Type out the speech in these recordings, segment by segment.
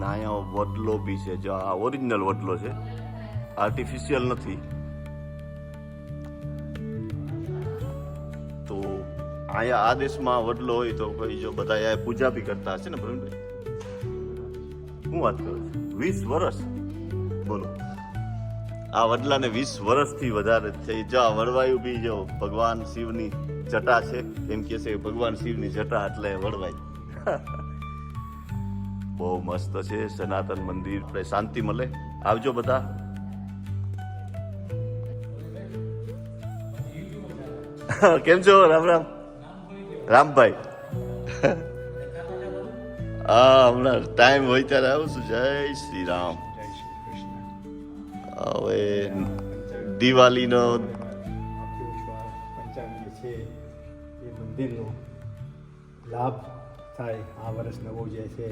ના અહીંયા વડલો બી છે, જો આ ઓરિજિનલ વડલો છે, આર્ટિફિશિયલ નથી. તો અહીંયા આ દેશમાં વડલો હોય તો કોઈ જો બધા અહીંયા પૂજા બી કરતા હશે ને પ્રવીણભાઈ? શું વાત કરો છો? 20 વર્ષ બોલો. આ વડલાને 20 વર્ષથી વધારે થઈ. જો આ વડવાયું બી જો ભગવાન શિવની જટા છે, એમ કે છે ભગવાન શિવની જટા એટલે વડવાય. બહુ મસ્ત છે સનાતન મંદિર. આપણે શાંતિ મળે. આવજો બધા. કેમ છો? રામ રામ રામભાઈ. હા, હમણાં ટાઈમ હોય ત્યારે આવું છું. જય શ્રી રામ. હવે દિવાળીનો પંચાંગી છે એ મંદિરનો લાભ થાય. આ વર્ષ નવો જાય છે,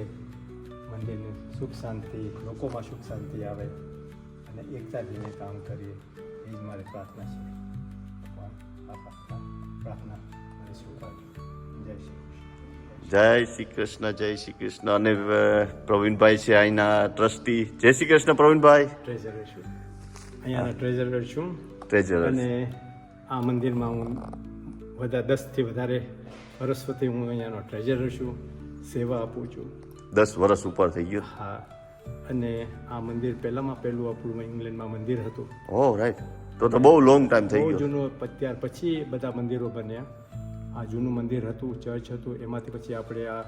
મંદિરને સુખ શાંતિ, લોકોમાં સુખ શાંતિ આવે અને એકતા થઈને કામ કરીએ, એ જ મારી પ્રાર્થના છે. ભગવાન આ પ્રાર્થના મને સ્વીકારો. જય શ્રી કૃષ્ણ. જય શ્રી કૃષ્ણ. અને પ્રવીણભાઈ છે અહીંના ટ્રસ્ટી. જય શ્રી કૃષ્ણ પ્રવીણભાઈ. ટ્રેઝરર છું, અહીંયાના ટ્રેઝરર છું. ટ્રેઝરર. અને આ મંદિરમાં હું 10થી વધારે વર્ષોથી હું અહીંયાનો ટ્રેઝરર છું, સેવા આપું છું. 10 વર્ષ ઉપર થઈ ગયું. હા, અને આ મંદિર પહેલામાં પહેલું આપણું ઇંગ્લેન્ડમાં મંદિર હતું. ઓહ રાઈટ. તો બહુ લોંગ ટાઈમ થઈ બહુ ગયો. જૂનું. ત્યાર પછી બધા મંદિરો બન્યા. આ જૂનું મંદિર હતું, ચર્ચ હતું, એમાંથી પછી આપણે આ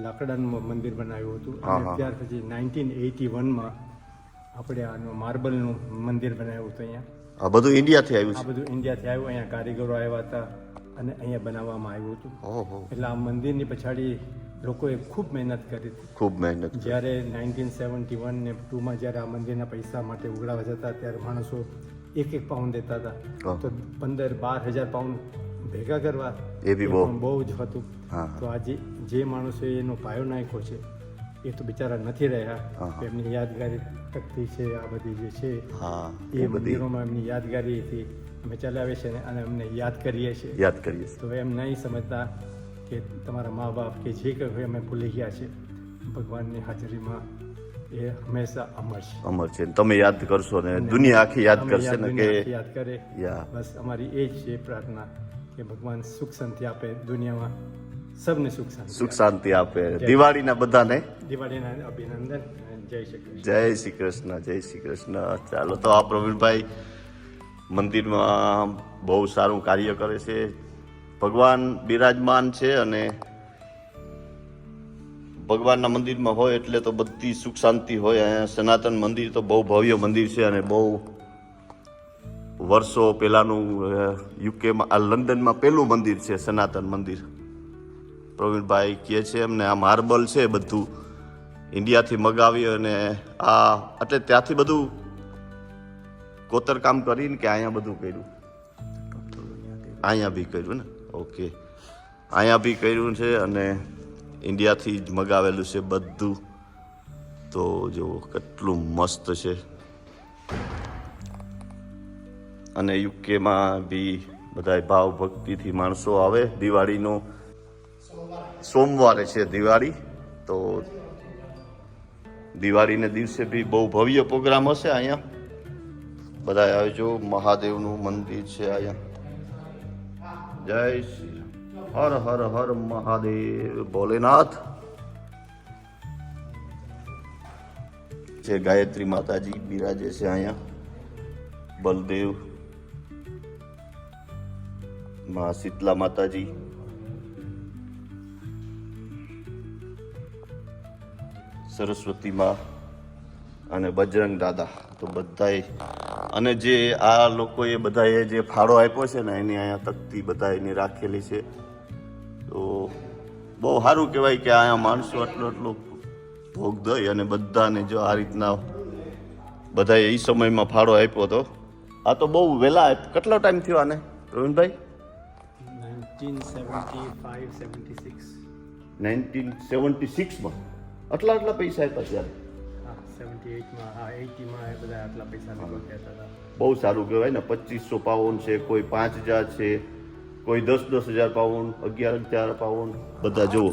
લાકડાનું મંદિર બનાવ્યું હતું. અને ત્યાર પછી 1981માં આપણે આનું માર્બલનું મંદિર બનાવ્યું હતું અહીંયા. આ બધું ઇન્ડિયાથી આવ્યું આ છે. બધું ઇન્ડિયાથી આવ્યું. અહીંયા કારીગરો આવ્યા હતા અને અહીંયા બનાવવામાં આવ્યું હતું. ઓહો. એટલે આ મંદિરની પછાડી લોકોએ ખૂબ મહેનત કરી હતી. ખૂબ મહેનત. જ્યારે 1971 ને 2માં જ્યારે આ મંદિરના પૈસા માટે ઉઘરાવા જતા ત્યારે માણસો 1 પાઉન્ડ દેતા હતા. તો 15,000-12,000 પાઉન્ડ ભેગા કરવા એ બી બહુ જ હતું. તો આજે જે માણસોએ એનો પાયો નાખ્યો છે એ તો બિચારા નથી રહ્યા. એમની યાદગારી તકતી છે આ બધી જે છે એ મંદિરોમાં એમની યાદગારીથી અમે ચલાવીએ છીએ અને અમને યાદ કરીએ છીએ. તો એમ નહીં સમજતા કે તમારા મા બાપ કે જે કંઈ હોય અમે ભૂલી ગયા છે. ભગવાનની હાજરીમાં એ હંમેશા અમર છે. તમે યાદ કરશો ને દુનિયા આખી યાદ કરશે ને કે યાદ કરે. બસ અમારી એ જ છે પ્રાર્થના કે ભગવાન સુખ શાંતિ આપે દુનિયામાં, સબને સુખ શાંતિ આપે. દિવાળીના બધાને દિવાળીના અભિનંદન. જય શ્રી કૃષ્ણ. જય શ્રી કૃષ્ણ. જય શ્રી કૃષ્ણ. ચાલો તો આ પ્રવીણભાઈ મંદિરમાં બહુ સારું કાર્ય કરે છે. ભગવાન બિરાજમાન છે અને ભગવાનના મંદિરમાં હોય એટલે તો બધી સુખ શાંતિ હોય. અહીંયા સનાતન મંદિર તો બહુ ભવ્ય મંદિર છે અને બહુ વર્ષો પહેલાનું યુકેમાં આ લંડનમાં પહેલું મંદિર છે સનાતન મંદિર. પ્રવીણભાઈ કહે છે એમને આ માર્બલ છે બધું ઇન્ડિયાથી મગાવી અને આ એટલે ત્યાંથી બધું કોતરકામ કરીને કે અહીંયા બધું કર્યું. અહીંયા બી કર્યું ને? ઓકે, અહીંયા બી કર્યું છે અને ઇન્ડિયાથી જ મગાવેલું છે બધું. તો જો કેટલું મસ્ત છે. અને યુકેમાં બી બધા ભાવ ભક્તિથી માણસો આવે. દિવાળીનો સોમવારે છે દિવાળી, તો દિવાળીને દિવસે બી બહુ ભવ્ય પ્રોગ્રામ હશે અહીંયા. બધા આવજો. મહાદેવનું મંદિર છે અહીંયા. જય શ્રી હર હર હર મહાદેવ ભોલેનાથ. જે ગાયત્રી માતાજી બિરાજે છે અહીંયા. બલદેવ, મા શીતલા માતાજી, સરસ્વતી માં અને બજરંગ દાદા. તો બધાય અને જે આ લોકોએ બધાએ જે ફાળો આપ્યો છે ને એની અહીંયા તકતી બધા એની રાખેલી છે. તો બહુ સારું કહેવાય કે અહીંયા માણસો આટલો ભોગ દઈ અને બધાને જો આ રીતના બધાએ એ સમયમાં ફાળો આપ્યો હતો. આ તો બહુ વહેલા. કેટલો ટાઈમ થયો આને પ્રવીણભાઈ? 1976માં આટલા પૈસા આપ્યા ત્યારે. 78માં બધા આટલા પૈસા કહેતા હતા. બહુ સારું કહેવાય ને. 2500 પાઉન્ડ છે, કોઈ 5000 છે, કોઈ 10,000 પાઉન્ડ, 11,000 પાઉન્ડ, બધા જુઓ.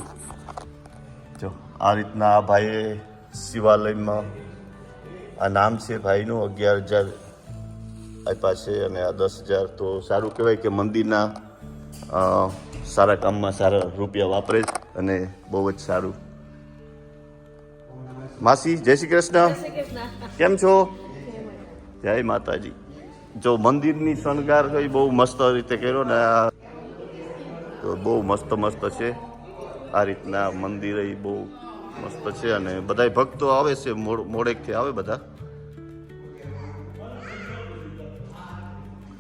જો આ રીતના આ ભાઈએ શિવાલયમાં આ નામ છે ભાઈનું, 11,000 આપ્યા છે અને આ 10,000. તો સારું કહેવાય કે મંદિરના સારા કામમાં સારા રૂપિયા વાપરે છે અને બહુ જ સારું. માસી જય શ્રી કૃષ્ણ, કેમ છો? જય માતાજી. જો મંદિરની શણગાર કઈ બહુ મસ્ત રીતે કર્યો ને, તો બહુ મસ્ત મસ્ત છે. આ રીતના મંદિર બહુ મસ્ત છે અને બધા ભક્તો આવે છે, મોડેકથી આવે બધા.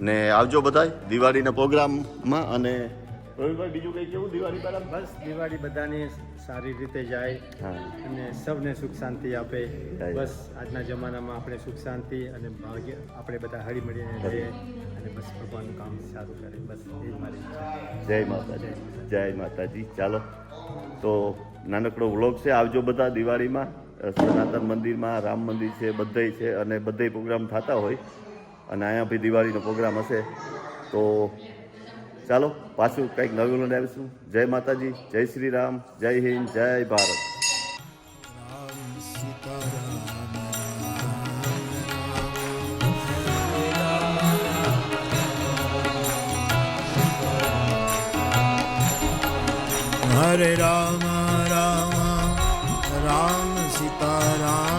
ને આવજો બધા દિવાળીના પ્રોગ્રામમાં. અને પ્રવીણભાઈ બીજું કંઈ કેવું દિવાળી પહેલા? બસ દિવાળી બધાને સારી રીતે જાય અને સૌને સુખ શાંતિ આપે. બસ આજના જમાનામાં આપણે સુખ શાંતિ અને ભાગ્ય આપણે બધા હળી મળીને રહીએ અને બસ ભગવાનનું કામ સારું કરે. બસ એ જ મારી ઈચ્છા. જય માતાજી, જય માતાજી. ચાલો તો નાનકડો વ્લોગ છે, આવજો બધા દિવાળીમાં. સનાતન મંદિરમાં રામ મંદિર છે, બધેય છે અને બધેય પ્રોગ્રામ થતા હોય અને અહીંયા બી દિવાળીનો પ્રોગ્રામ હશે. તો ચાલો પાછું કંઈક નવું લઈને આવીશું. જય માતાજી, જય શ્રી રામ, જય હિન્દ, જય ભારત. હરે રામ રામ રામ સીતા રામ.